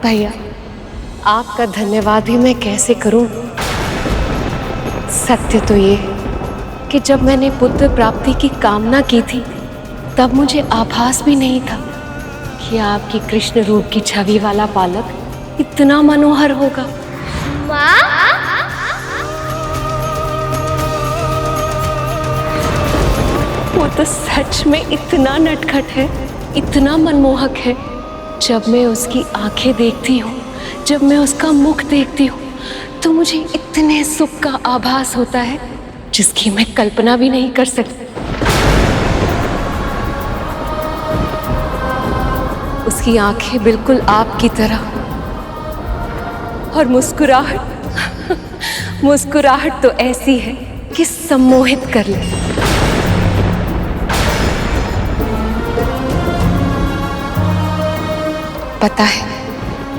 भैया, आपका धन्यवाद ही मैं कैसे करूं। सत्य तो ये कि जब मैंने पुत्र प्राप्ति की कामना की थी तब मुझे आभास भी नहीं था कि आपकी कृष्ण रूप की छवि वाला बालक इतना मनोहर होगा। माँ, वो तो सच में इतना नटखट है, इतना मनमोहक है। जब मैं उसकी आंखें देखती हूँ, जब मैं उसका मुख देखती हूँ तो मुझे इतने सुख का आभास होता है जिसकी मैं कल्पना भी नहीं कर सकती। उसकी आंखें बिल्कुल आपकी तरह, और मुस्कुराहट तो ऐसी है कि सम्मोहित कर ले। पता है,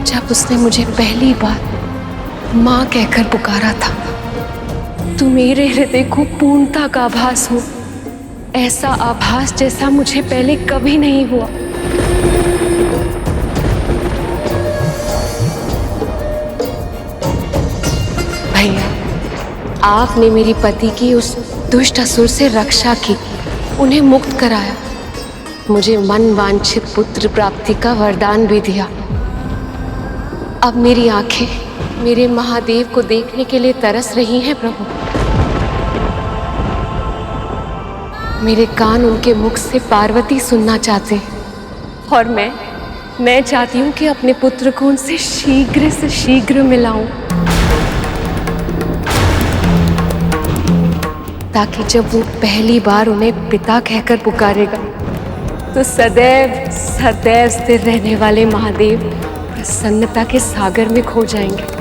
जब उसने मुझे पहली बार माँ कहकर पुकारा था तो मेरे हृदय को पूर्णता का आभास हो, ऐसा आभास जैसा मुझे पहले कभी नहीं हुआ। भैया, आपने मेरी पति की उस दुष्ट असुर से रक्षा की, उन्हें मुक्त कराया, मुझे मन वांछित पुत्र प्राप्ति का वरदान भी दिया। अब मेरी आंखें मेरे महादेव को देखने के लिए तरस रही हैं प्रभु। मेरे कान उनके मुख से पार्वती सुनना चाहते हैं, और मैं चाहती हूँ कि अपने पुत्र को उनसे शीघ्र से शीघ्र मिलाऊं, ताकि जब वो पहली बार उन्हें पिता कहकर पुकारेगा तो सदैव सदैव स्थिर रहने वाले महादेव प्रसन्नता के सागर में खो जाएंगे।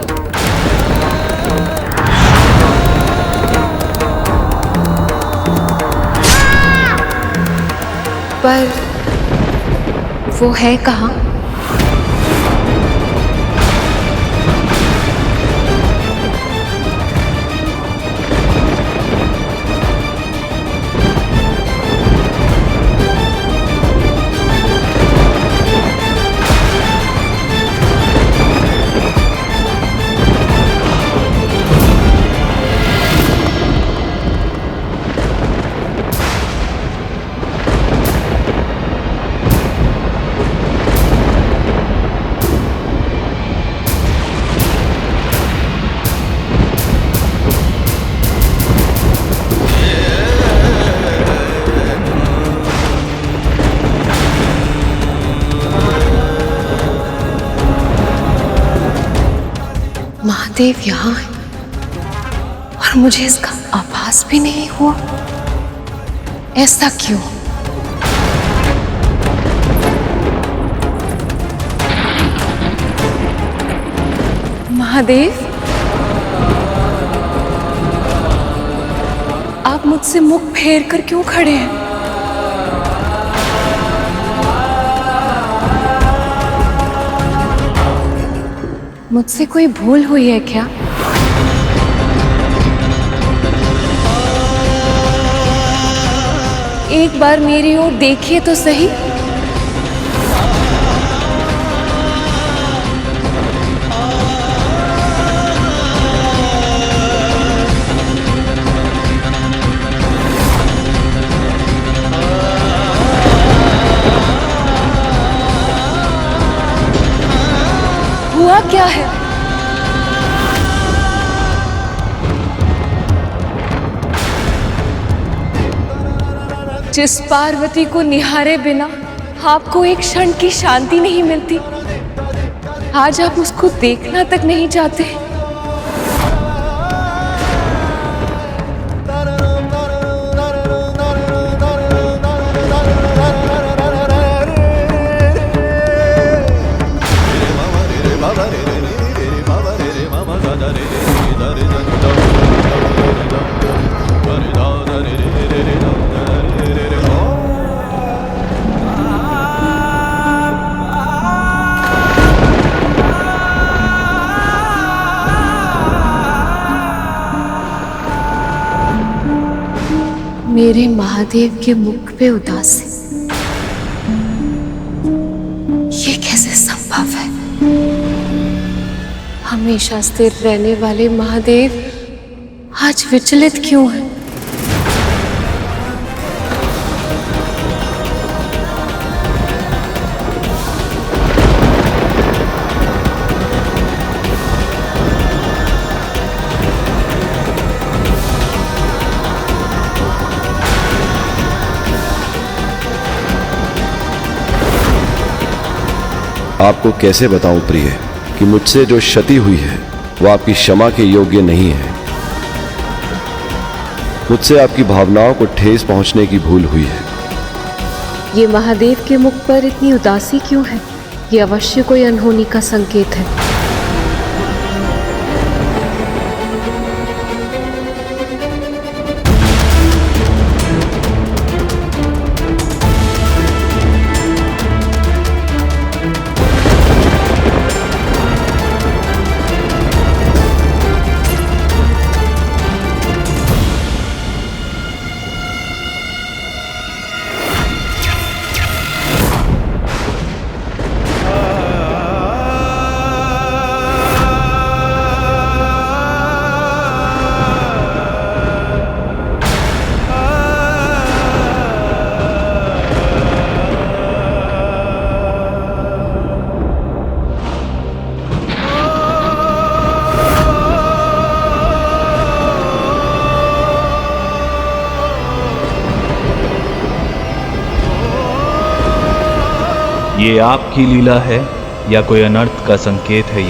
पर वो है कहाँ? महादेव यहाँ है और मुझे इसका आभास भी नहीं हुआ। ऐसा क्यों? महादेव, आप मुझसे मुख फेर कर क्यों खड़े हैं? मुझसे कोई भूल हुई है क्या? एक बार मेरी ओर देखिए तो सही। हुआ क्या है? जिस पार्वती को निहारे बिना आपको एक क्षण की शांति नहीं मिलती, आज आप उसको देखना तक नहीं चाहते। मेरे महादेव के मुख पे उदासी, ये कैसे संभव है? हमेशा स्थिर रहने वाले महादेव आज विचलित क्यों हैं? आपको कैसे बताऊं प्रिय कि मुझसे जो क्षति हुई है वो आपकी क्षमा के योग्य नहीं है। मुझसे आपकी भावनाओं को ठेस पहुंचने की भूल हुई है। ये महादेव के मुख पर इतनी उदासी क्यों है? ये अवश्य कोई अनहोनी का संकेत है। ये आपकी लीला है या कोई अनर्थ का संकेत है?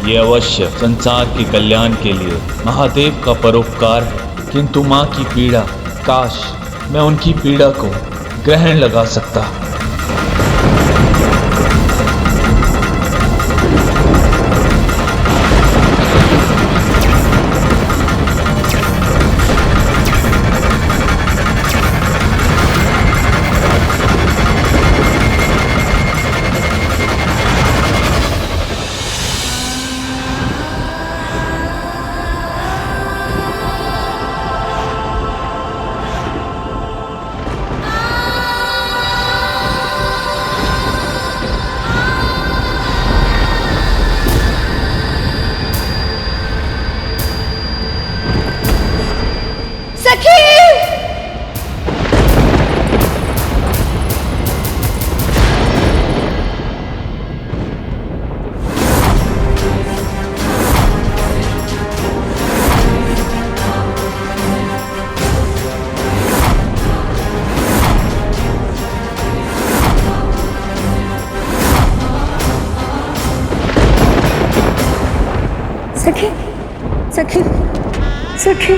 ये अवश्य संसार के कल्याण के लिए महादेव का परोपकार है। किंतु माँ की पीड़ा, काश मैं उनकी पीड़ा को ग्रहण लगा सकता। सखी, सखी, सखी।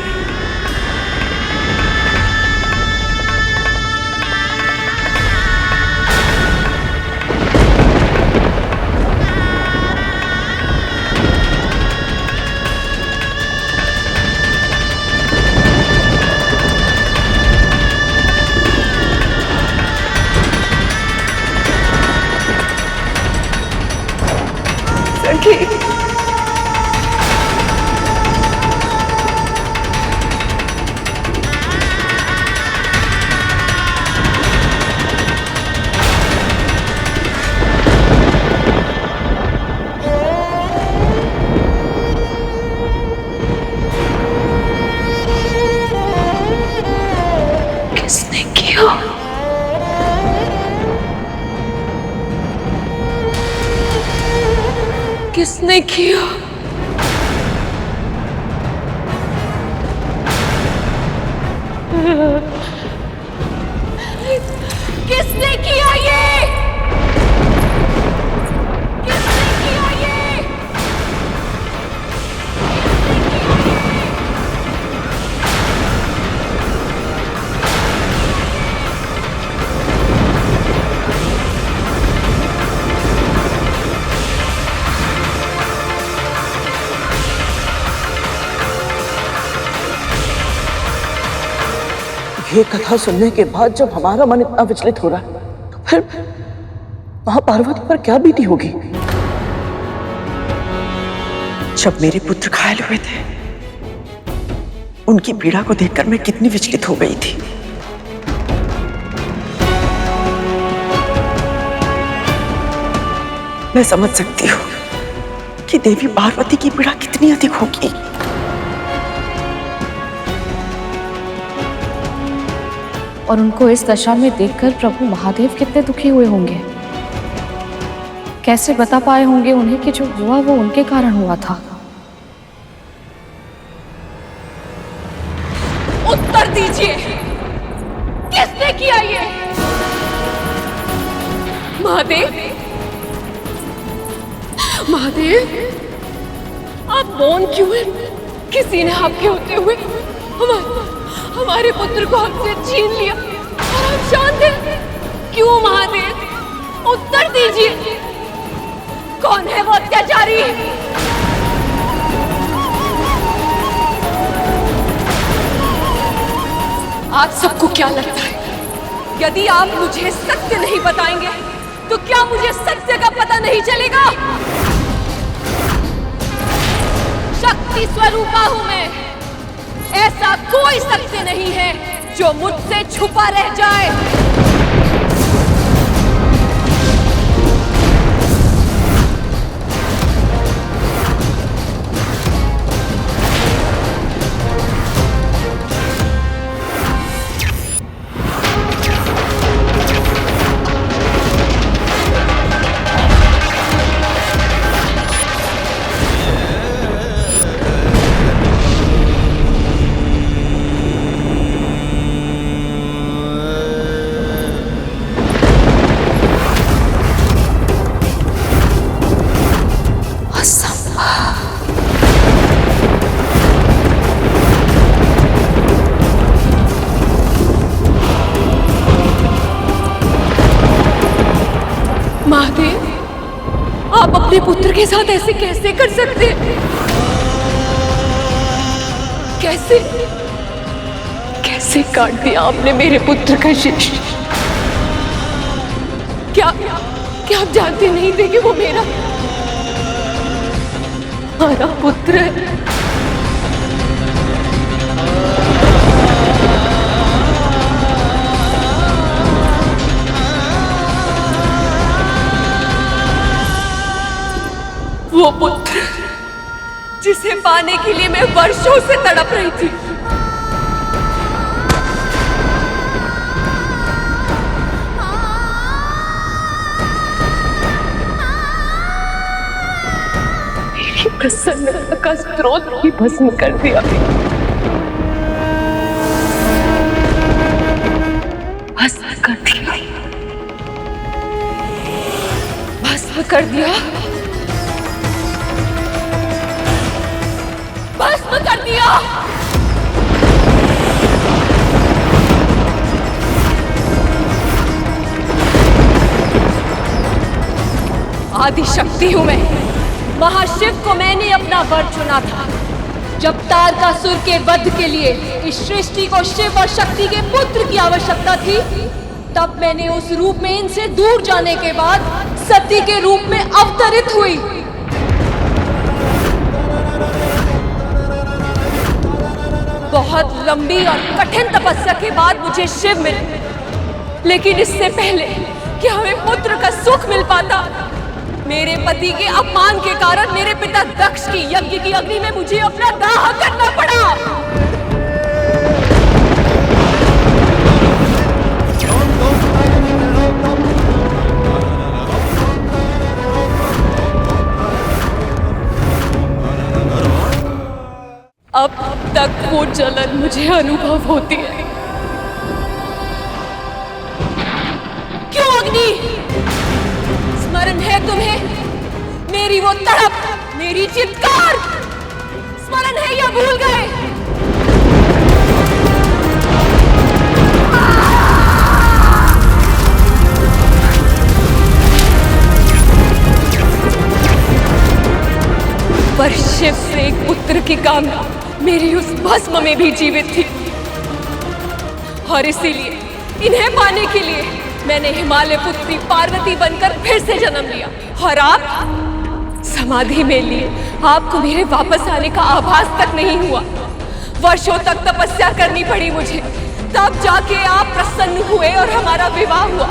सखी। किसने किया? किसने किया? किसने किया ये? किसने किया ये? ये कथा सुनने के बाद जब हमारा मन इतना विचलित हो रहा है तो फिर वहां पार्वती पर क्या बीती होगी? जब मेरे पुत्र घायल हुए थे, उनकी पीड़ा को देखकर मैं कितनी विचलित हो गई थी। मैं समझ सकती हूँ कि देवी पार्वती की पीड़ा कितनी अधिक होगी। और उनको इस दशा में देखकर प्रभु महादेव कितने दुखी हुए होंगे। कैसे बता पाए होंगे उन्हें कि जो हुआ वो उनके कारण हुआ था। उत्तर दीजिए, किसने किया ये? महादेव, महादेव, आप मौन क्यों हैं? किसी ने आपके होते हुए हमारे पुत्र को हमसे छीन लिया और हम शांत हैं। क्यों महादेव? उत्तर दीजिए, कौन है वो अत्याचारी? आप सबको क्या लगता है, यदि आप मुझे सत्य नहीं बताएंगे तो क्या मुझे सत्य का पता नहीं चलेगा? शक्ति स्वरूपा हूं मैं, ऐसा कोई सत्य नहीं है जो मुझसे छुपा रह जाए। महादेव, आप अपने पुत्र के साथ ऐसे कैसे कर सकते हैं? कैसे कैसे काट दिया आपने मेरे पुत्र का शीश? क्या आप जानते नहीं थे कि वो मेरा पुत्र है? वो पुत्र जिसे पाने के लिए मैं वर्षों से तड़प रही थी। मेरी प्रसन्नता का स्रोत ही भस्म कर दिया। भस्म कर दिया, भस्म कर दिया, भस्म कर दिया। आदि शक्ति हूं मैं, महाशिव को मैंने अपना वर चुना था। जब तारकासुर के वध के लिए इस सृष्टि को शिव और शक्ति के पुत्र की आवश्यकता थी, तब मैंने उस रूप में इनसे दूर जाने के बाद सती के रूप में अवतरित हुई। बहुत लंबी और कठिन तपस्या के बाद मुझे शिव मिले, लेकिन इससे पहले कि हमें पुत्र का सुख मिल पाता, मेरे पति के अपमान के कारण मेरे पिता दक्ष की यज्ञ की अग्नि में मुझे अपना दाह करना पड़ा। अब तक वो जलन मुझे अनुभव होती है। क्यों अग्नि? स्मरण है तुम्हें मेरी वो तड़प, मेरी चित्कार? स्मरण है या भूल गए? पर शिव से एक पुत्र की कामना मेरी उस भस्म में भी जीवित थी, और इसीलिए इन्हें पाने के लिए मैंने हिमालय पुत्री पार्वती बनकर फिर से जन्म लिया। और आप समाधि में लिए आपको मेरे वापस आने का आभास तक नहीं हुआ। वर्षों तक तपस्या करनी पड़ी मुझे, तब जाके आप प्रसन्न हुए और हमारा विवाह हुआ।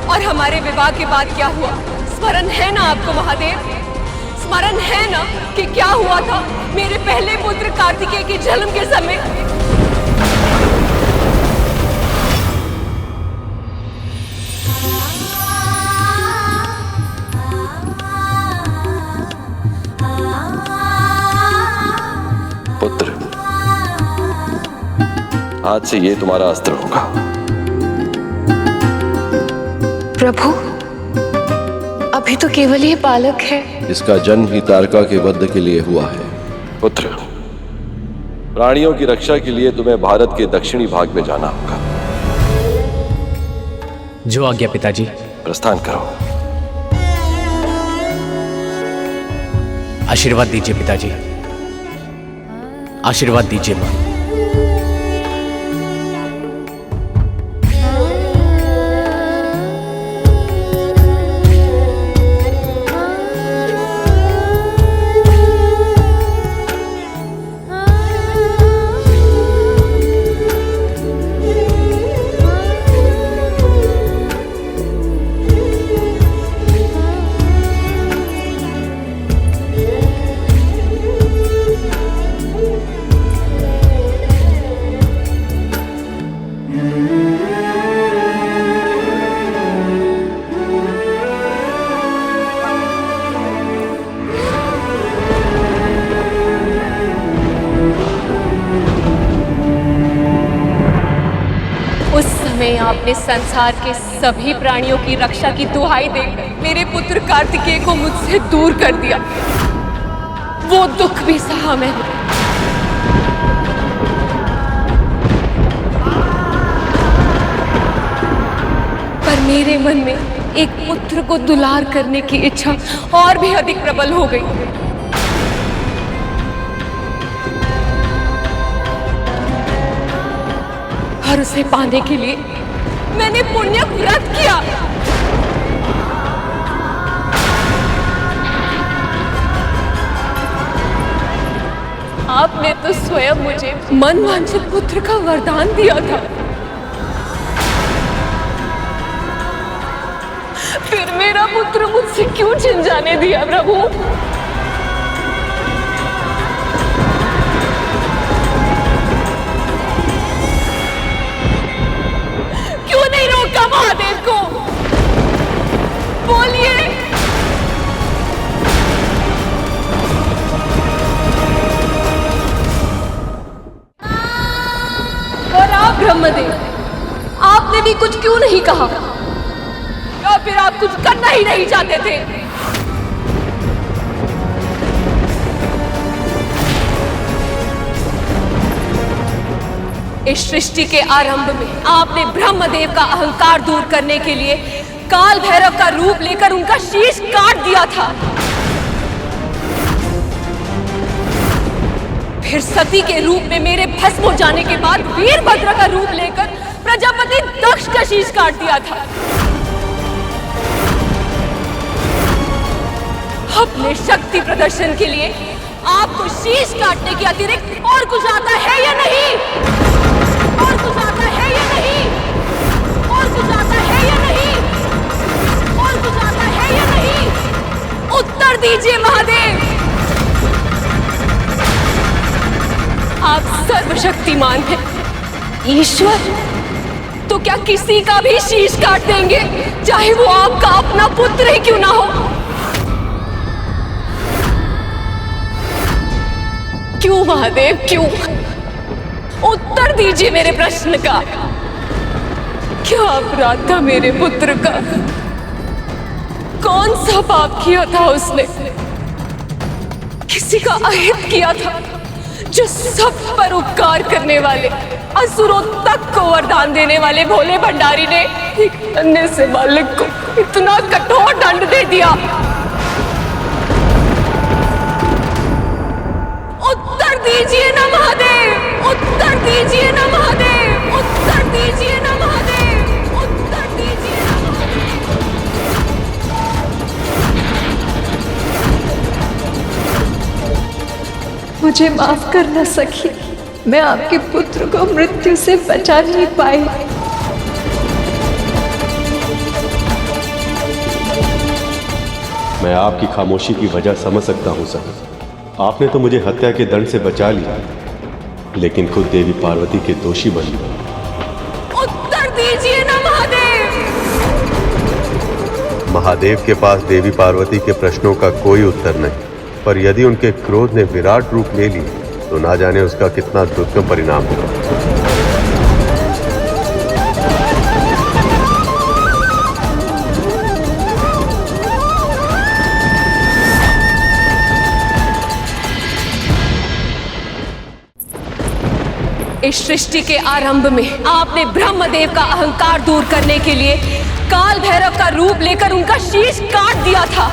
और हमारे विवाह के बाद क्या हुआ, स्मरण है ना आपको महादेव? स्मरण है ना कि क्या हुआ था मेरे पहले पुत्र कार्तिकेय के जन्म के समय? पुत्र, आज से ये तुम्हारा अस्त्र होगा। प्रभु, अभी तो केवल ये बालक है। इसका जन्म ही तारका के वध के लिए हुआ है। पुत्र, प्राणियों की रक्षा के लिए तुम्हें भारत के दक्षिणी भाग में जाना होगा। जो आज्ञा पिताजी। प्रस्थान करो। आशीर्वाद दीजिए पिताजी, आशीर्वाद दीजिए मां। आपने संसार के सभी प्राणियों की रक्षा की दुहाई देकर मेरे पुत्र कार्तिकेय को मुझसे दूर कर दिया। वो दुख भी सहा मैंने। पर मेरे मन में एक पुत्र को दुलार करने की इच्छा और भी अधिक प्रबल हो गई। और उसे पाने के लिए मैंने पुण्य व्रत किया। आपने तो स्वयं मुझे मनवांछित पुत्र का वरदान दिया था। फिर मेरा पुत्र मुझसे क्यों छिन जाने दिया प्रभु? क्यों नहीं रोका महादेव को? बोलिए। और आप ब्रह्मदेव, आपने भी कुछ क्यों नहीं कहा? या फिर आप कुछ करना ही नहीं चाहते थे? इस सृष्टि के आरंभ में आपने ब्रह्मदेव का अहंकार दूर करने के लिए काल भैरव का रूप लेकर उनका शीश काट दिया था। फिर सती के रूप में मेरे भस्म हो जाने के बाद वीरभद्र का रूप लेकर प्रजापति दक्ष का शीश काट दिया था। अपने शक्ति प्रदर्शन के लिए आपको शीश काटने के अतिरिक्त और कुछ आता है या नहीं? और कुछ आता है या नहीं? और कुछ आता है या नहीं? और कुछ आता है या नहीं? उत्तर दीजिए महादेव। आप सर्वशक्तिमान हैं, ईश्वर। तो क्या किसी का भी शीश काट देंगे, चाहे वो आपका अपना पुत्र ही क्यों ना हो? क्यों महादेव, क्यों? उत्तर दीजिए मेरे प्रश्न का। क्या अपराध था मेरे पुत्र का? कौन सा पाप किया था उसने? किसी का अहित किया था जो सब पर उपकार करने वाले, असुरों तक को वरदान देने वाले भोले भंडारी ने एक अन्य से बालक को इतना कठोर दंड दे दिया? उत्तर दीजिए ना महादेव, उत्तर दीजिए ना महादेव, उत्तर दीजिए ना महादेव, उत्तर दीजिए ना महादेव। मुझे माफ करना सखी, मैं आपके पुत्र को मृत्यु से बचा नहीं पाई। मैं आपकी खामोशी की वजह समझ सकता हूँ सर। आपने तो मुझे हत्या के दंड से बचा लिया, लेकिन खुद देवी पार्वती के दोषी बन गए। उत्तर दीजिए ना महादेव। महादेव के पास देवी पार्वती के प्रश्नों का कोई उत्तर नहीं, पर यदि उनके क्रोध ने विराट रूप ले लिया तो ना जाने उसका कितना दुर्गम परिणाम होगा। इस सृष्टि के आरंभ में आपने ब्रह्मदेव का अहंकार दूर करने के लिए काल भैरव का रूप लेकर उनका शीश काट दिया था।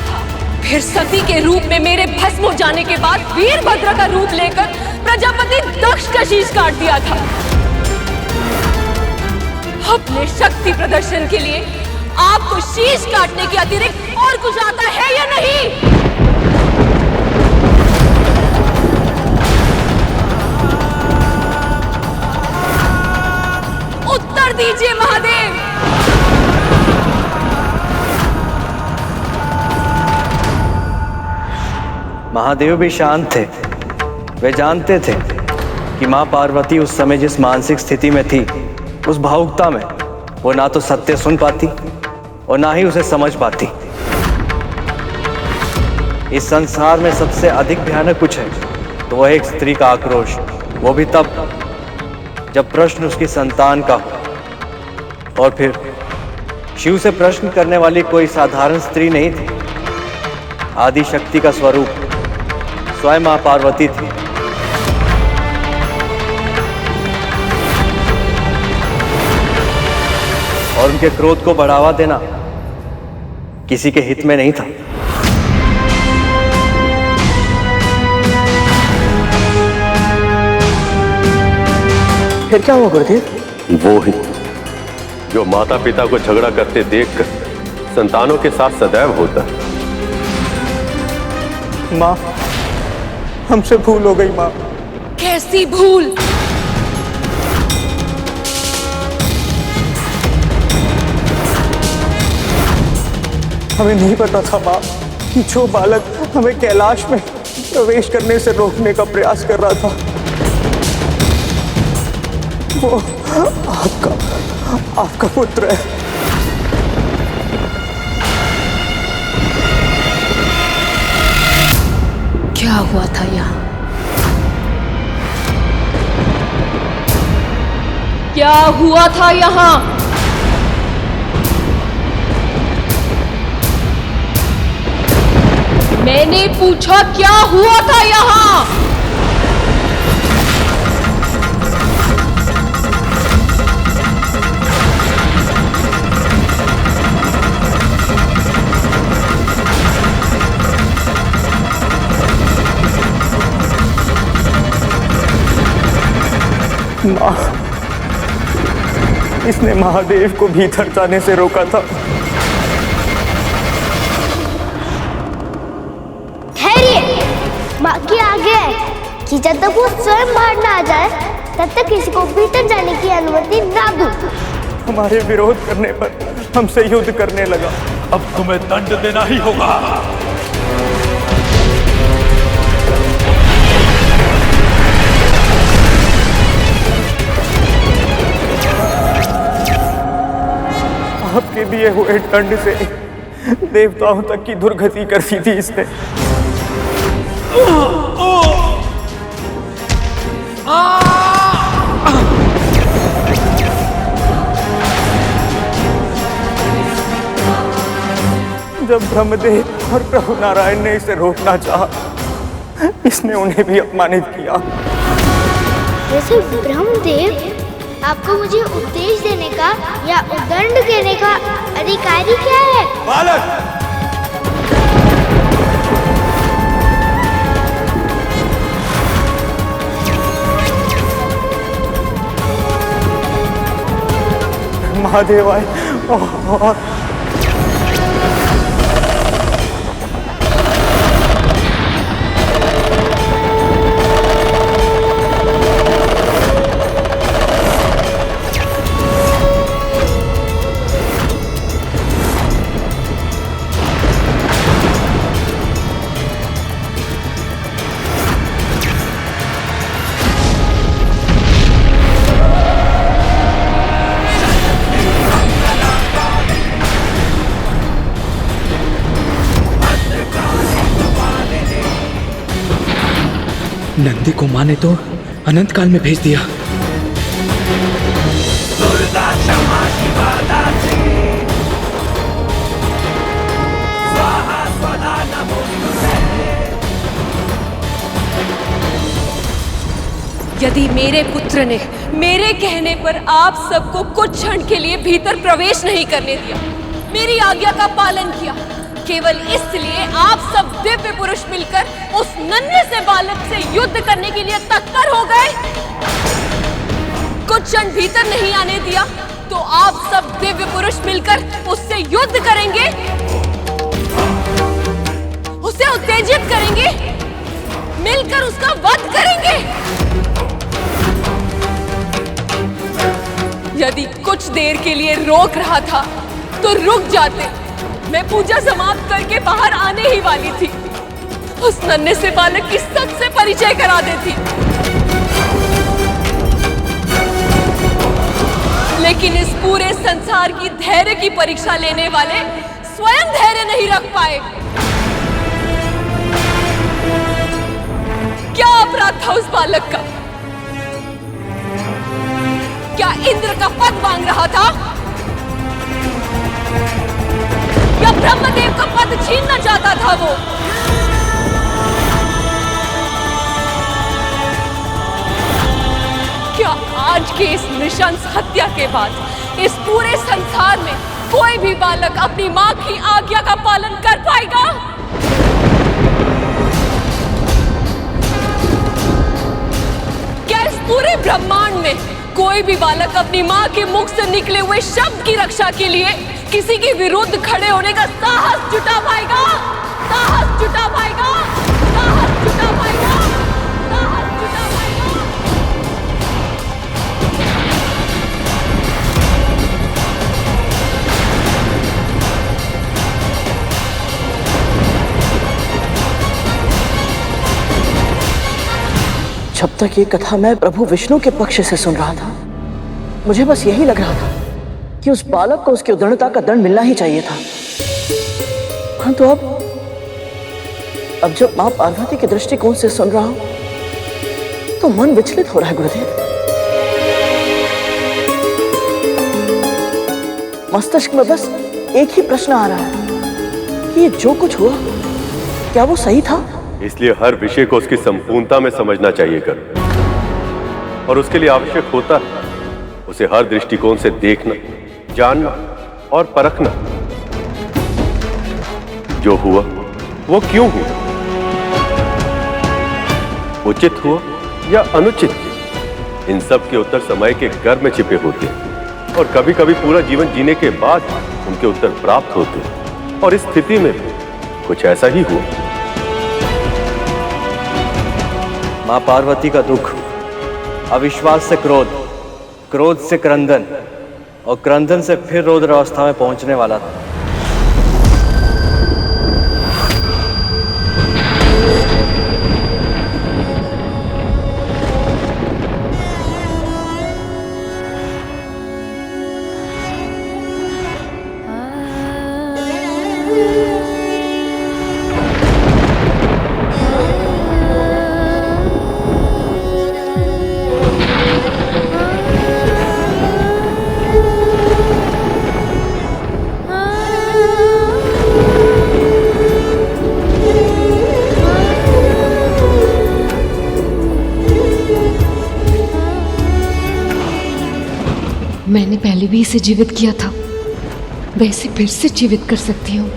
फिर सती के रूप में मेरे भस्म हो जाने के बाद वीरभद्र का रूप लेकर प्रजापति दक्ष का शीश काट दिया था। अपने शक्ति प्रदर्शन के लिए आपको शीश काटने के अतिरिक्त और कुछ आता है या नहीं? उत्तर दीजिए महादेव। महादेव भी शांत थे। वे जानते थे कि मां पार्वती उस समय जिस मानसिक स्थिति में थी, उस भावुकता में वो ना तो सत्य सुन पाती और ना ही उसे समझ पाती। इस संसार में सबसे अधिक भयानक कुछ है तो वह एक स्त्री का आक्रोश, वो भी तब जब प्रश्न उसकी संतान का हो। और फिर शिव से प्रश्न करने वाली कोई साधारण स्त्री नहीं थी। आदि शक्ति का स्वरूप स्वयं मां पार्वती थी। और उनके क्रोध को बढ़ावा देना किसी के हित में नहीं था। फिर क्या हुआ गुरुदेव? वो ही जो माता पिता को झगड़ा करते देखकर संतानों के साथ सदैव होता है। माँ, हमसे भूल हो गई माँ। कैसी भूल? हमें नहीं पता था माँ कि जो बालक हमें कैलाश में प्रवेश करने से रोकने का प्रयास कर रहा था वो आपका पुत्र है। क्या हुआ था यहाँ? क्या हुआ था यहाँ? मैंने पूछा क्या हुआ था यहाँ? माँ, इसने महादेव को भीतर जाने से रोका था। ठहरिए, माँ की आगे है कि जब तक वो स्वयं बाहर ना आ जाए तब तक किसी को भीतर जाने की अनुमति ना दूं। हमारे विरोध करने पर हमसे युद्ध करने लगा। अब तुम्हें दंड देना ही होगा। आपके दिए हुए दंड से देवताओं तक की दुर्गति कर दी थी इसने। जब ब्रह्मदेव और प्रभु नारायण ने इसे रोकना चाहा, इसने उन्हें भी अपमानित किया। वैसे ब्रह्मदेव आपको मुझे उपदेश देने का या उदंड देने का अधिकारी क्या है? बालक, महादेव आए और नंदी को माँ ने तो अनंत काल में भेज दिया। यदि मेरे पुत्र ने मेरे कहने पर आप सबको कुछ क्षण के लिए भीतर प्रवेश नहीं करने दिया, मेरी आज्ञा का पालन किया, केवल इसलिए आप सब दिव्य पुरुष मिलकर उस नन्हे से बालक से युद्ध करने के लिए तत्पर हो गए, कुछ क्षण भीतर नहीं आने दिया तो आप सब दिव्य पुरुष मिलकर उससे युद्ध करेंगे, उसे उत्तेजित करेंगे, मिलकर उसका वध करेंगे। यदि कुछ देर के लिए रोक रहा था तो रुक जाते, मैं पूजा समाप्त करके बाहर आने ही वाली थी, उस नन्हे से बालक की सच से परिचय करा देती। लेकिन इस पूरे संसार की धैर्य की परीक्षा लेने वाले स्वयं धैर्य नहीं रख पाए। क्या अपराध था उस बालक का? क्या इंद्र का पद मांग रहा था या ब्रह्मदेव का पद छीनना चाहता था वो? क्या आज के इस नृशंस हत्या के बाद इस पूरे संसार में कोई भी बालक अपनी मां की आज्ञा का पालन कर पाएगा? क्या इस पूरे ब्रह्मांड में कोई भी बालक अपनी मां के मुख से निकले हुए शब्द की रक्षा के लिए किसी के विरुद्ध खड़े होने का साहस जुटा पाएगा? साहस जुटा पाएगा? साहस जुटा पाएगा? साहस जुटा पाएगा? जब तक ये कथा मैं प्रभु विष्णु के पक्ष से सुन रहा था, मुझे बस यही लग रहा था कि उस बालक को उसकी उद्दंडता का दंड मिलना ही चाहिए था। हाँ, तो अब जब मां पार्वती के दृष्टिकोण से सुन रहा हूं तो मन विचलित हो रहा है गुरुदेव। मस्तिष्क में बस एक ही प्रश्न आ रहा है कि ये जो कुछ हुआ क्या वो सही था? इसलिए हर विषय को उसकी संपूर्णता में समझना चाहिए कर, और उसके लिए आवश्यक होता है उसे हर दृष्टिकोण से देखना, जानना और परखना। जो हुआ वो क्यों हुआ, उचित हुआ या अनुचित, इन सब के उत्तर समय के गर्भ में छिपे होते हैं और कभी कभी पूरा जीवन जीने के बाद उनके उत्तर प्राप्त होते हैं। और इस स्थिति में कुछ ऐसा ही हुआ। मां पार्वती का दुख अविश्वास से क्रोध, क्रोध से क्रंदन और क्रंदन से फिर रौद्र अवस्था में पहुंचने वाला था। मैंने पहले भी इसे जीवित किया था, मैं इसे फिर से जीवित कर सकती हूँ।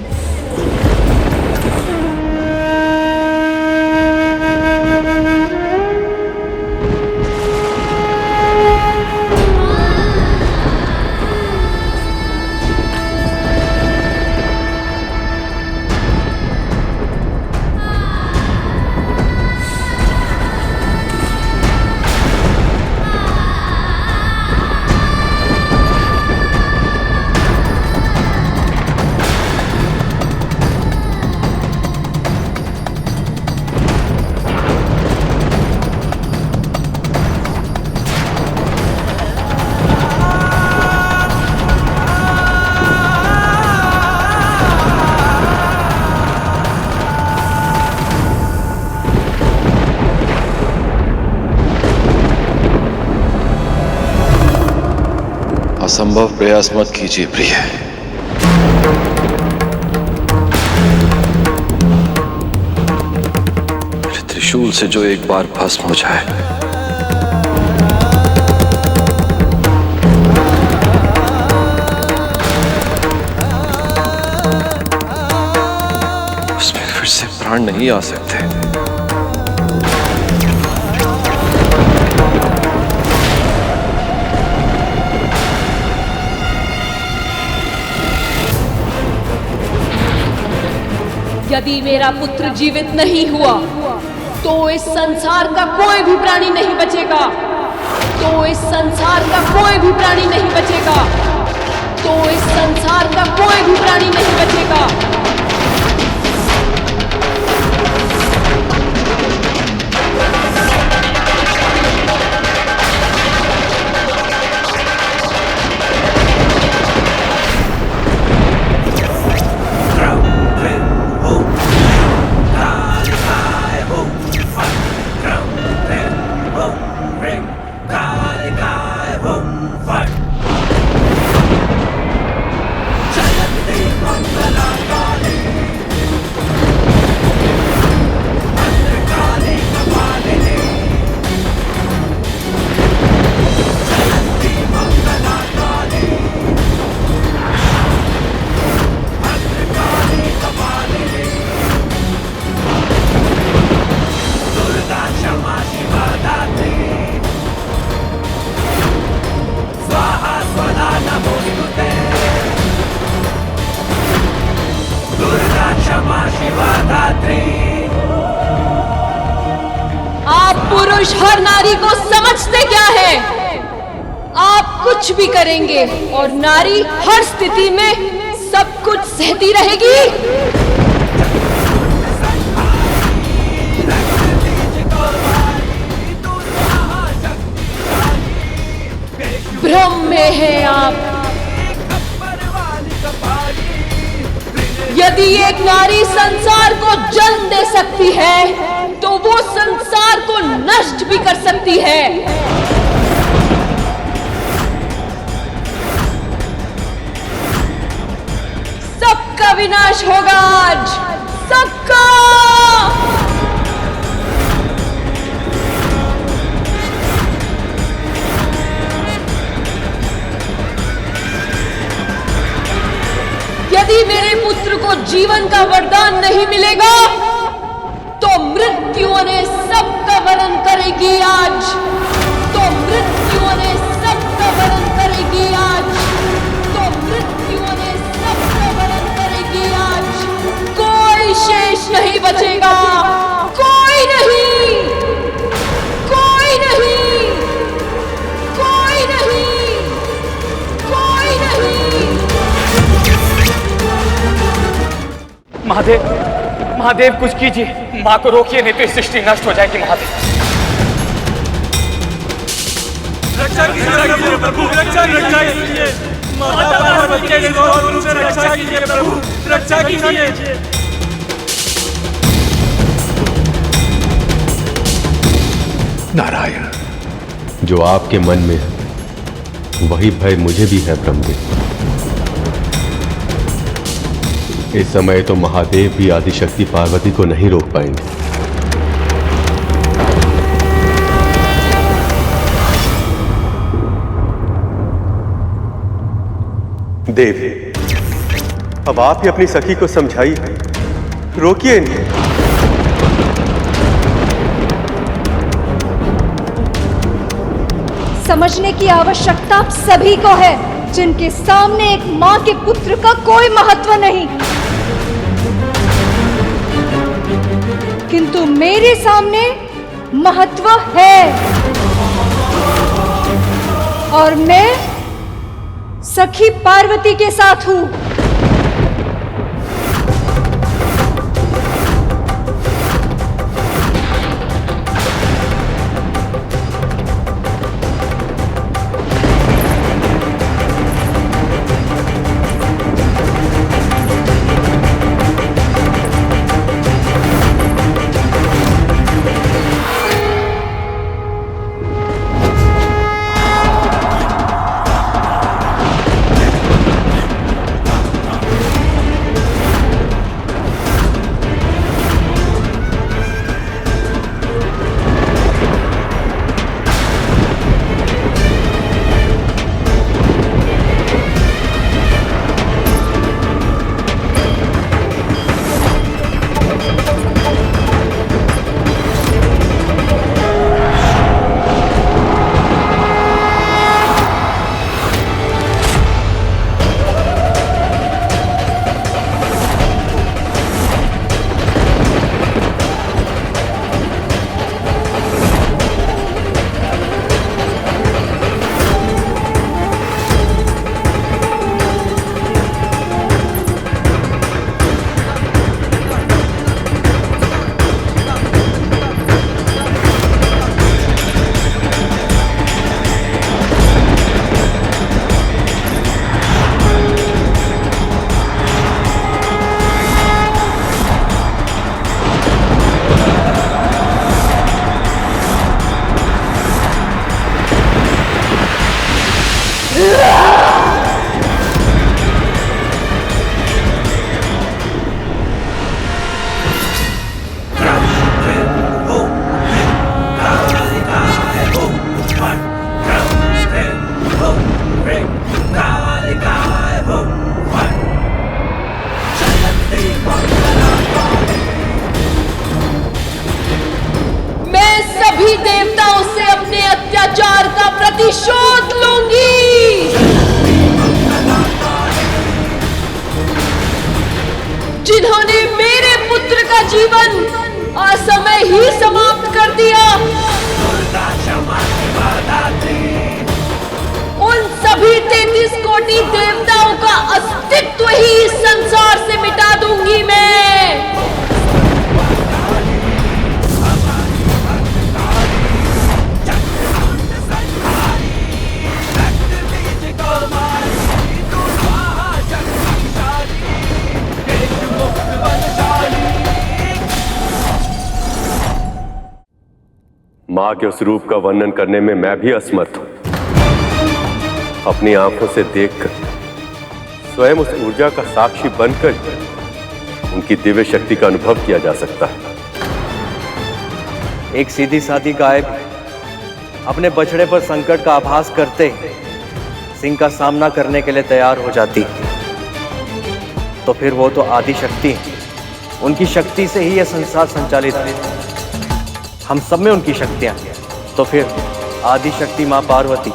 असंभव प्रयास मत कीजिए प्रिय। मेरे त्रिशूल से जो एक बार भस्म हो जाए, उसमें फिर से प्राण नहीं आ सकते। यदि मेरा पुत्र जीवित नहीं हुआ तो इस संसार का कोई भी प्राणी नहीं बचेगा। तो इस संसार का कोई भी प्राणी नहीं बचेगा। तो इस संसार का कोई भी प्राणी नहीं बचेगा। आप पुरुष हर नारी को समझते क्या है? आप कुछ भी करेंगे और नारी हर स्थिति में सब कुछ सहती रहेगी। भ्रम में हैं आप। यदि एक नारी संसार को जन्म दे सकती है तो वो संसार को नष्ट भी कर सकती है। सबका विनाश होगा आज, सबका। यदि मेरे पुत्र को जीवन का वरदान नहीं मिलेगा तो मृत्यु ने सबका वरण करेगी आज। तो मृत्यु ने सबका वरण करेगी आज। तो मृत्यु ने सबका वरण करेगी आज। कोई शेष नहीं बचेगा। कोई नहीं, कोई नहीं, कोई नहीं, कोई नहीं। महादेव, महादेव कुछ कीजिए। माँ को रोकिए, नहीं तो इस सृष्टि नष्ट हो जाएगी। महादेव रक्षा कीजिए प्रभु, रक्षा कीजिए। माता पार्वती के क्रोध से रक्षा कीजिए प्रभु, रक्षा कीजिए। नारायण, जो आपके मन में है वही भय मुझे भी है ब्रह्मदेव। इस समय तो महादेव भी आदिशक्ति पार्वती को नहीं रोक पाएंगे। देव, अब आप ही अपनी सखी को समझाइए, रोकिए इन्हें। समझने की आवश्यकता आप सभी को है, जिनके सामने एक माँ के पुत्र का कोई महत्व नहीं, किंतु मेरे सामने महत्व है। और मैं सखी पार्वती के साथ हूं। अस्तित्व ही इस संसार से मिटा दूंगी मैं। मां के उस रूप का वर्णन करने में मैं भी असमर्थ हूं। अपनी आंखों से देखकर, स्वयं उस ऊर्जा का साक्षी बनकर उनकी दिव्य शक्ति का अनुभव किया जा सकता है। एक सीधी सादी गाय भी अपने बछड़े पर संकट का आभास करते ही सिंह का सामना करने के लिए तैयार हो जाती, तो फिर वो तो आदि शक्ति है। उनकी शक्ति से ही यह संसार संचालित है। हम सब में उनकी शक्तियां हैं। तो फिर आदि शक्ति मां पार्वती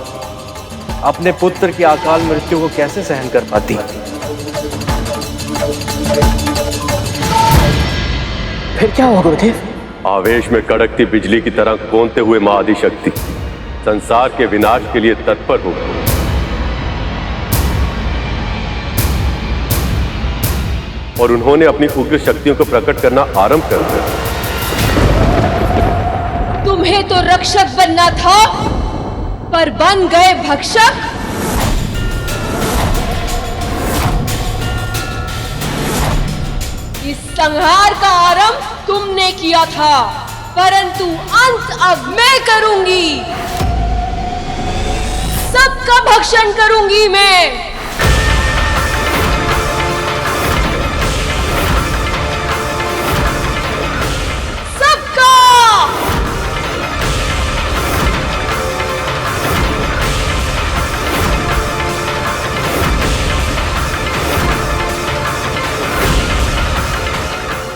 अपने पुत्र की अकाल मृत्यु को कैसे सहन कर पाती? फिर क्या हुआ गुरुदेव? आवेश में कड़कती बिजली की तरह कौंधते हुए मां आदि शक्ति संसार के विनाश के लिए तत्पर हो गई। और उन्होंने अपनी उग्र शक्तियों को प्रकट करना आरंभ कर दिया। तुम्हें तो रक्षक बनना था, पर बन गए भक्षक। इस संहार का आरंभ तुमने किया था, परंतु अंत अब मैं करूंगी। सबका भक्षण करूंगी मैं।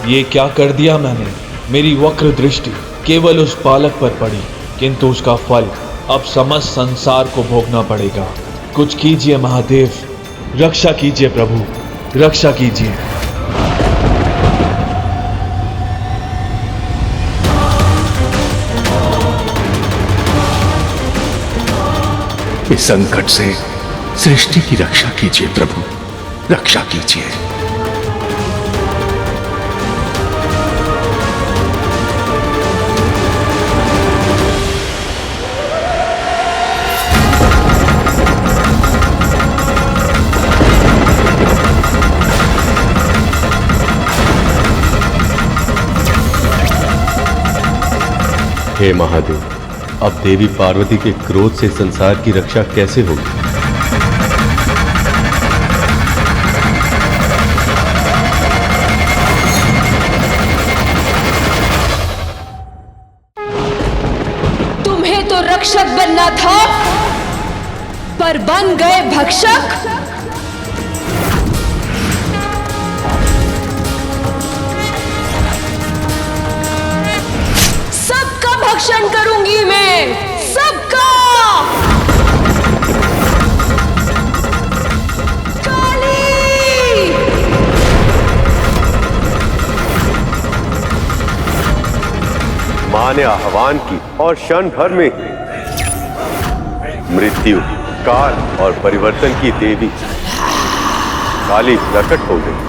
ये क्या कर दिया मैंने? मेरी वक्र दृष्टि केवल उस बालक पर पड़ी, किंतु उसका फल अब समस्त संसार को भोगना पड़ेगा। कुछ कीजिए महादेव, रक्षा कीजिए प्रभु, रक्षा कीजिए। इस संकट से सृष्टि की रक्षा कीजिए प्रभु, रक्षा कीजिए। हे महादेव, अब देवी पार्वती के क्रोध से संसार की रक्षा कैसे होगी? तुम्हें तो रक्षक बनना था, पर बन गए भक्षक। भक्षण करूंगी मैं सबका। काली! मां ने आह्वान की और क्षण भर में मृत्यु, काल और परिवर्तन की देवी काली प्रकट हो गई।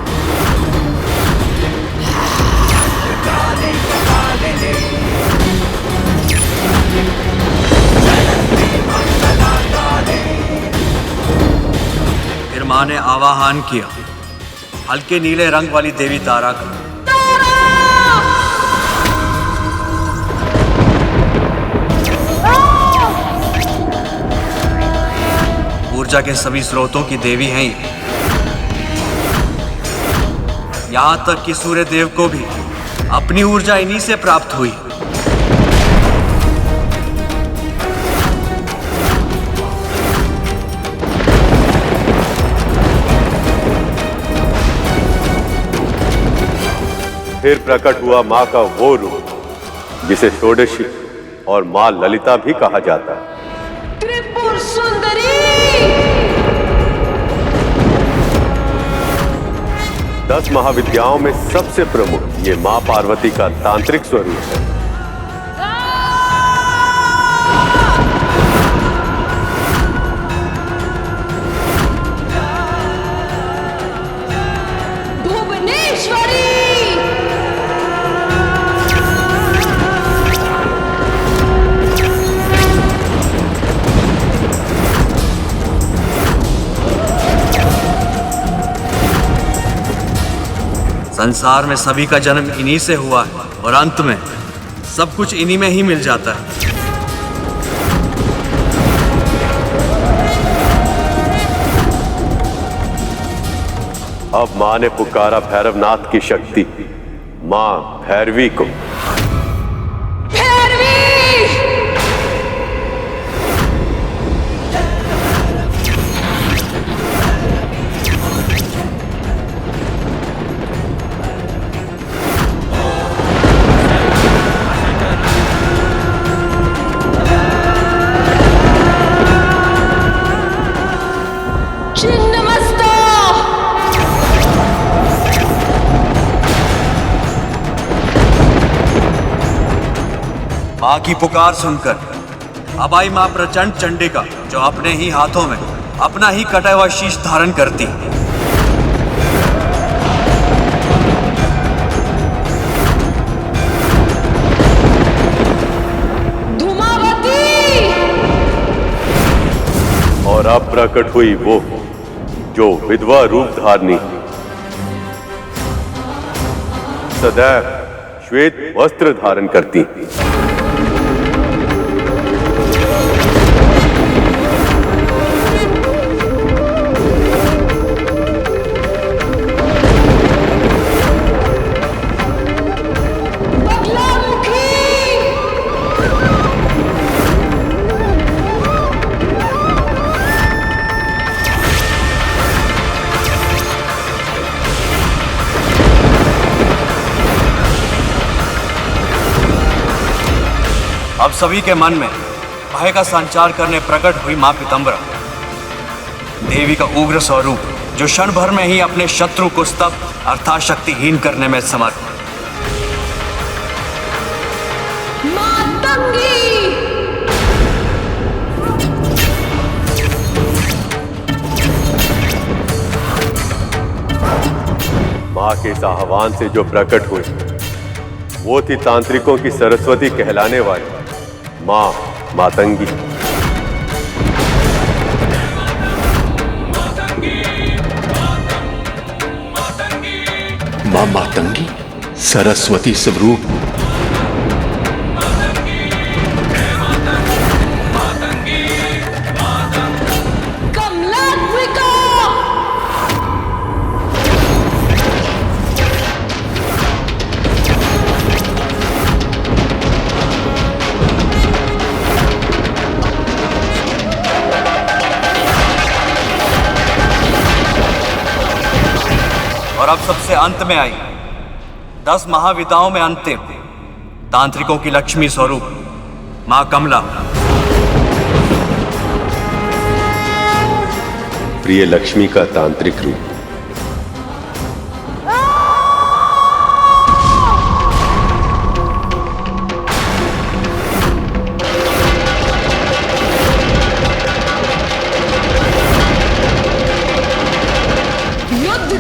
मां ने आवाहन किया हल्के नीले रंग वाली देवी तारा का। ऊर्जा के सभी स्रोतों की देवी हैं ये। यहां तक कि सूर्य देव को भी अपनी ऊर्जा इन्हीं से प्राप्त हुई। फिर प्रकट हुआ मां का वो रूप जिसे षोडशी और मां ललिता भी कहा जाता है। त्रिपुर सुंदरी! 10 महाविद्याओं में सबसे प्रमुख ये मां पार्वती का तांत्रिक स्वरूप है। संसार में सभी का जन्म इन्हीं से हुआ है और अंत में सब कुछ इन्हीं में ही मिल जाता है। अब मां ने पुकारा भैरवनाथ की शक्ति, मां भैरवी को। मां की पुकार सुनकर अब आई मां प्रचंड चंडिका, जो अपने ही हाथों में अपना ही कटा हुआ शीश धारण करती। धूमावती! और अब प्रकट हुई वो जो विधवा रूप धारनी, सदैव श्वेत वस्त्र धारण करती। अब सभी के मन में भय का संचार करने प्रकट हुई मां पीतांबरा, देवी का उग्र स्वरूप, जो क्षण भर में ही अपने शत्रु को स्तब्ध अर्थात शक्तिहीन करने में समर्थ। मां के इस आह्वान से जो प्रकट हुई वो थी तांत्रिकों की सरस्वती कहलाने वाली मां मातंगी। मां मातंगी सरस्वती स्वरूप। और अब सबसे अंत में आई 10 महाविद्याओं में अंतिम तांत्रिकों की लक्ष्मी स्वरूप मां कमला। प्रिय लक्ष्मी का तांत्रिक रूप।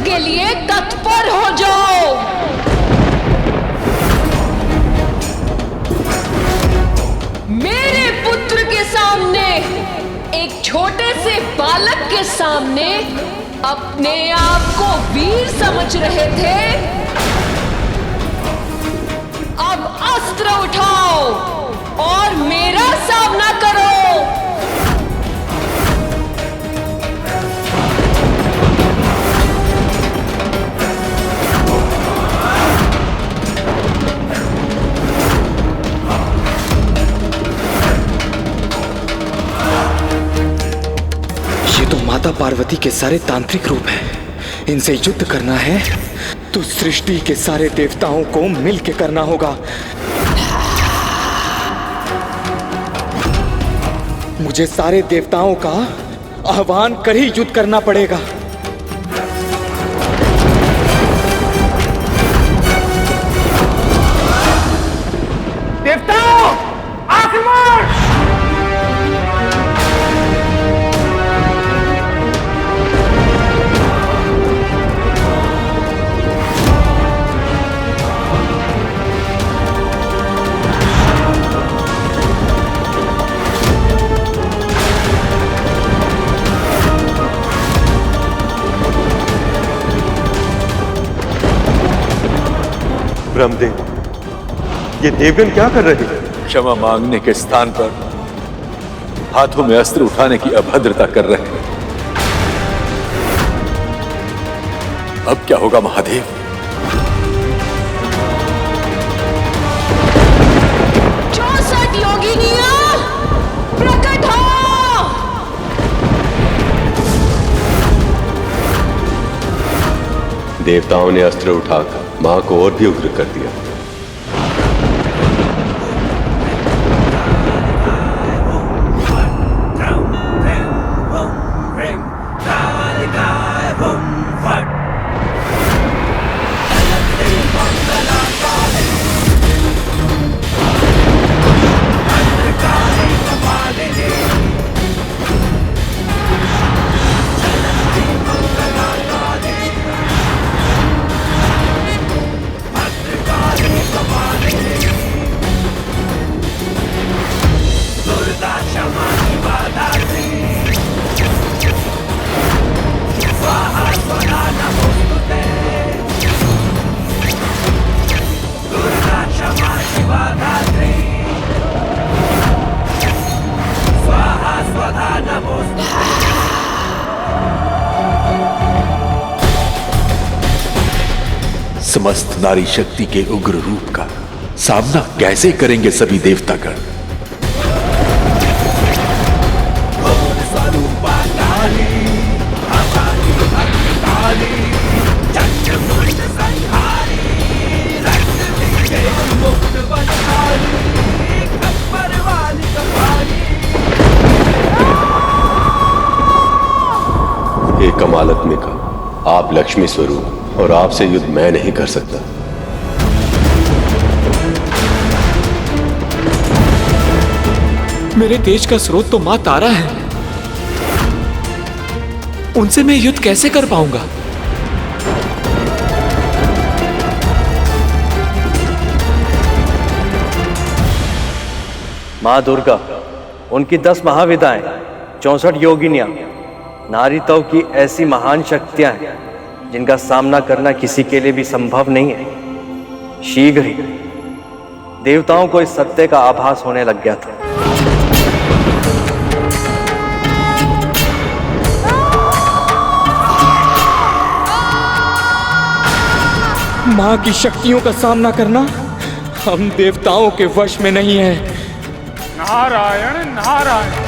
के लिए तत्पर हो जाओ। मेरे पुत्र के सामने, एक छोटे से बालक के सामने अपने आप को वीर समझ रहे थे। अब अस्त्र उठाओ और मेरा सामना करो। माता पार्वती के सारे तांत्रिक रूप हैं। इनसे युद्ध करना है तो सृष्टि के सारे देवताओं को मिलकर करना होगा। मुझे सारे देवताओं का आह्वान कर ही युद्ध करना पड़ेगा। देवताओं, आक्रमण! ब्रह्मदेव, ये देवगण क्या कर रहे हैं? क्षमा मांगने के स्थान पर हाथों में अस्त्र उठाने की अभद्रता कर रहे हैं। अब क्या होगा महादेव? योगिनियां प्रकट हो। देवताओं ने अस्त्र उठाकर मां को और भी उग्र कर दिया। समस्त नारी शक्ति के उग्र रूप का सामना कैसे करेंगे सभी देवतागण? हे कमालात्मिका, आप लक्ष्मी स्वरूप और आपसे युद्ध मैं नहीं कर सकता। मेरे तेज का स्रोत तो मां तारा है, उनसे मैं युद्ध कैसे कर पाऊंगा? मां दुर्गा, उनकी 10 महाविदाएं, 64 योगिनियां, नारीत्व की ऐसी महान शक्तियां हैं जिनका सामना करना किसी के लिए भी संभव नहीं है। शीघ्र ही देवताओं को इस सत्य का आभास होने लग गया था। मां की शक्तियों का सामना करना हम देवताओं के वश में नहीं है। नारायण नारायण।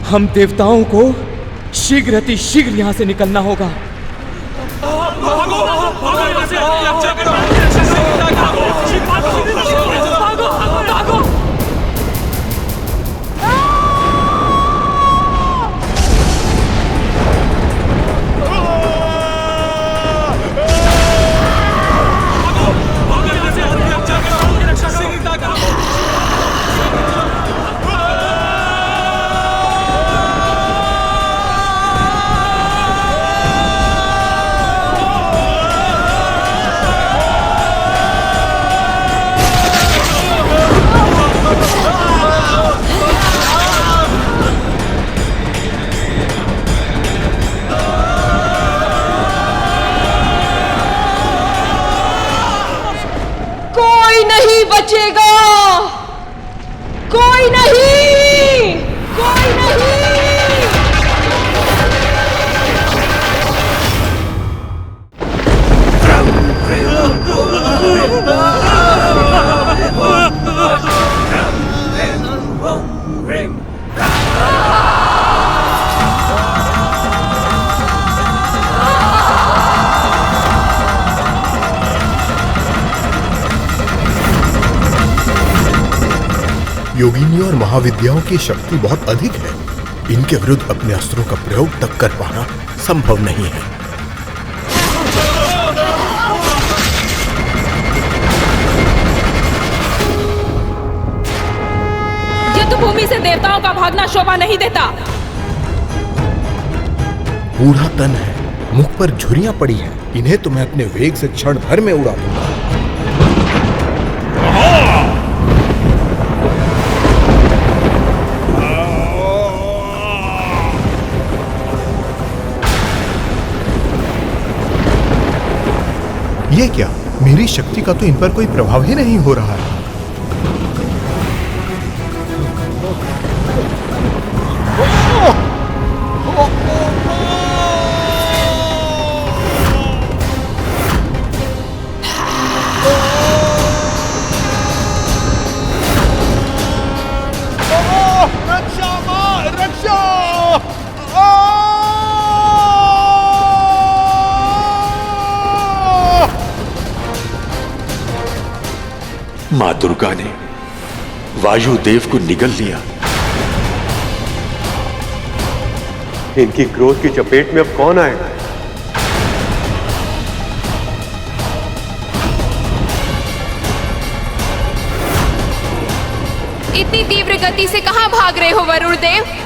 हम देवताओं को शीघ्र अति शीघ्र यहां से निकलना होगा। बचेगा, कोई नहीं, कोई नहीं। योगिनियों और महाविद्याओं की शक्ति बहुत अधिक है। इनके विरुद्ध अपने अस्त्रों का प्रयोग तक कर पाना संभव नहीं है। युद्ध भूमि से देवताओं का भागना शोभा नहीं देता। बूढ़ा तन है, मुख पर झुर्रियां पड़ी हैं। इन्हें तो मैं अपने वेग से क्षण भर में उड़ा दूंगा। ये क्या? मेरी शक्ति का तो इन पर कोई प्रभाव ही नहीं हो रहा है। मां दुर्गा ने वायुदेव को निगल लिया। इनकी क्रोध की चपेट में अब कौन आएगा? इतनी तीव्र गति से कहां भाग रहे हो वरुण देव?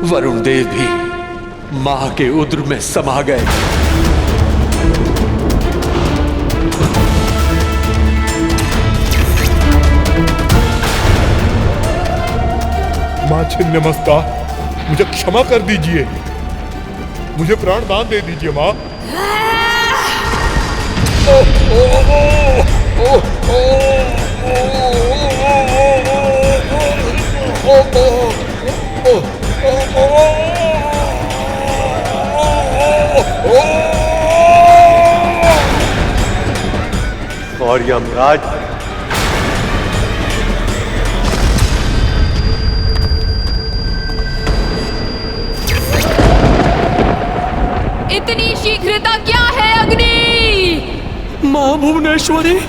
वरुण देव भी मां के उद्र में समा गए। मां छिन्नमस्ता, मुझे क्षमा कर दीजिए। मुझे प्राण दान दे दीजिए मां। और यमराज, इतनी शीघ्रता क्या है अग्नि? मां भुवनेश्वरी,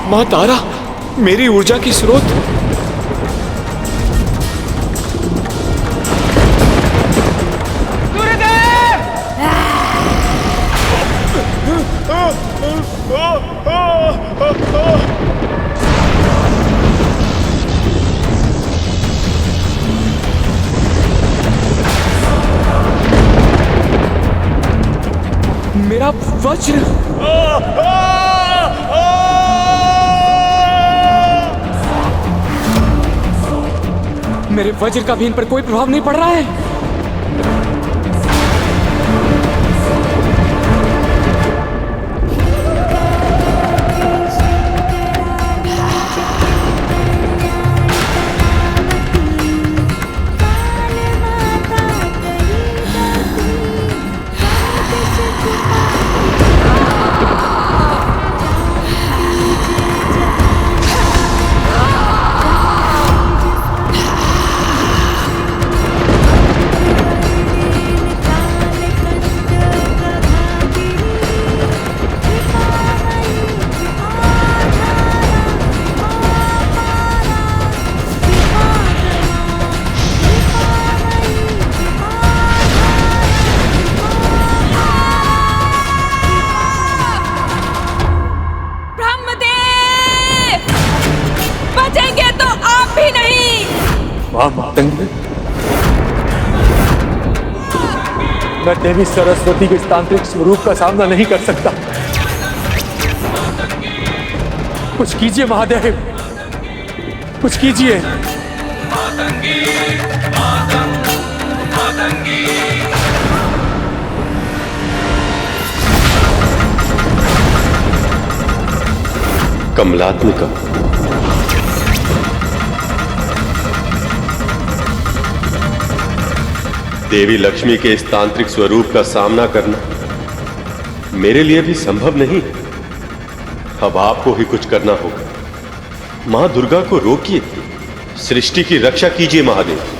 मां तारा, मेरी ऊर्जा की स्रोत। मेरा वज्र। मेरे वज्र का भी इन पर कोई प्रभाव नहीं पड़ रहा है। मैं देवी सरस्वती के इस तांत्रिक स्वरूप का सामना नहीं कर सकता। कुछ कीजिए महादेव, कुछ कीजिए। कमलात्मिका, देवी लक्ष्मी के इस तांत्रिक स्वरूप का सामना करना मेरे लिए भी संभव नहीं। अब आपको ही कुछ करना होगा। मां दुर्गा को रोकिए, सृष्टि की रक्षा कीजिए महादेव।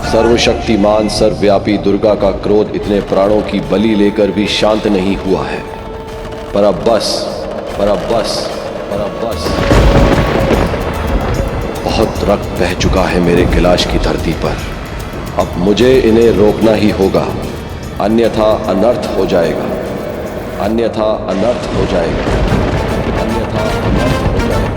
सर्वशक्तिमान सर्वव्यापी दुर्गा का क्रोध इतने प्राणों की बलि लेकर भी शांत नहीं हुआ है। पर अब बस, पर अब बस, पर अब बस। बहुत रक्त बह चुका है मेरे कैलाश की धरती पर। अब मुझे इन्हें रोकना ही होगा, अन्यथा अनर्थ हो जाएगा, अन्यथा अनर्थ हो जाएगा, अन्यथा अनर्थ हो जाएगा।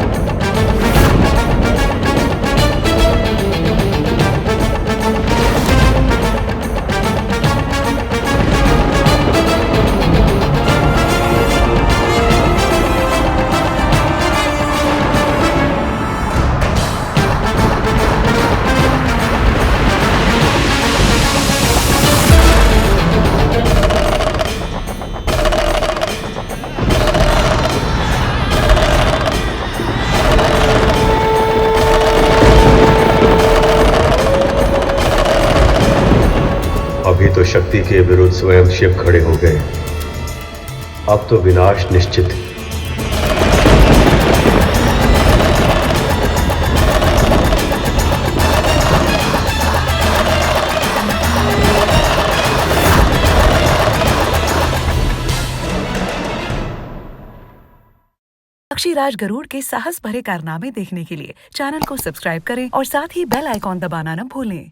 अभी तो शक्ति के विरुद्ध स्वयं शिव खड़े हो गए, अब तो विनाश निश्चित है। पक्षीराज गरुड़ के साहस भरे कारनामे देखने के लिए चैनल को सब्सक्राइब करें और साथ ही बेल आइकॉन दबाना न भूलें।